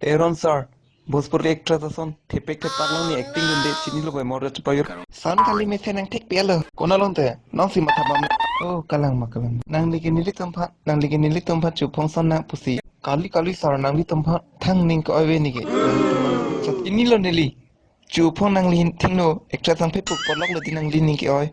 Aron sir, Bhojpuri actress ason thepek thepak long ni acting dunde chini lo by moderate payor. San kali me senang thek pialo. Konalon te, nong si matha bam. Oh kalang makalang. Nang ligi nelitum phat chupong son na pusi. Kali sir nang litum phat thang ning ko awe ni ge. Chat ini lo neli. Chupong nang lin thingno actress ang phepuk polok lo tinang lin ni ke oi.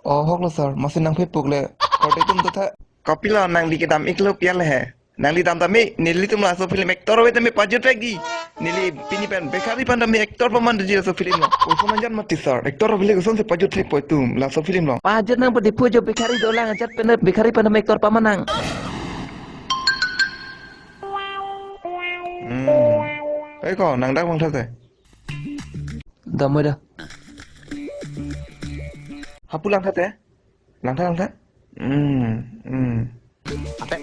Oh hok lo sir, masin nang phepuk le. Korde tum to tha. Kapila nang ligi dam iklo pial hai. Nangli tam tami Nelitum lah so film aktor we tami pajut lagi Neli pini pen bekari pan tami aktor paman jadi so film lo usun anjan mati sir aktor beli usun se pajut lagi poitum lah so film lo pajut nang pedipu jo bekari dolang ajat pen bekari pan tami aktor paman nang ko nang dak bang thate dam dah hapu lang thate lang thate apa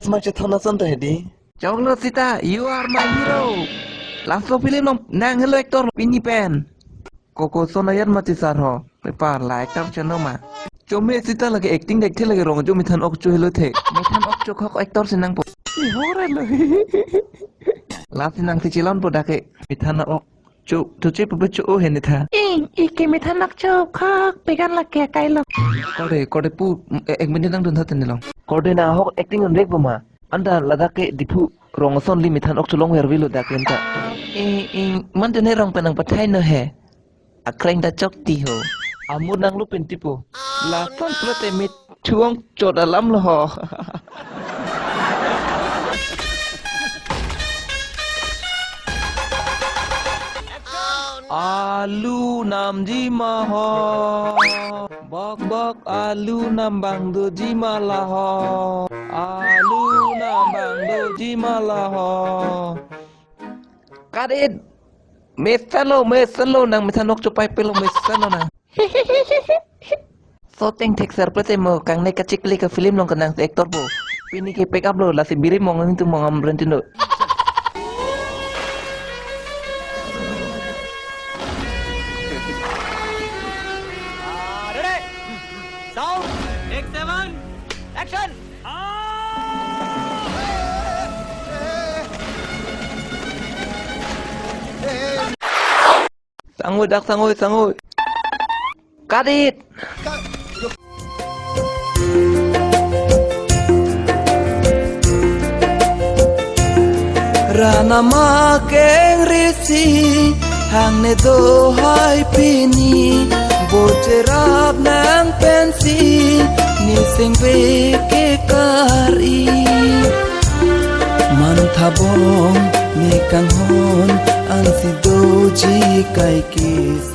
Semacam thona santai hedi. Choklo sita, you are my hero. Langsung film long nang hello actor pini pen. Koko sonayan mati sarho. Pepar la actor channel ma. Jome sita lagi acting dekte lagi rong jo mithan ok cho hello the. Mithan ok cho khok actor senang po. Hore lo. Lasi nang sicilon po dake mithan ok cho tuche po cho hen tha. Ike mithan ok cho khok pegan la ke kai lo. Kode pu ek minit nang dun tha ten long. Kordena hok acting on rek bama anda ladake dipu rongson limitan ok cholong wer wilu da kenta man jene rong penang pathai no he akreng da chok ti ho amur nang lu pentipu la son prote mit chuong chot alam lo ho alu nam ji ma ho bok alu nam bang do ji ma la ho alu nam bang do ji ma la ho kadit mesalo nang mesanok chupai pelo mesalo na so teng tek ser prete mo kang ne kacik li ka film long kanang aktor bo pini ke pick up lo la si biri mong itu mong am rentindo Sangguy. Kadit. Rana makeng risi hang ne do hai pini bocerap nang pensi ni sing be ke kari manthabong ni kang hon ang si doji kai kis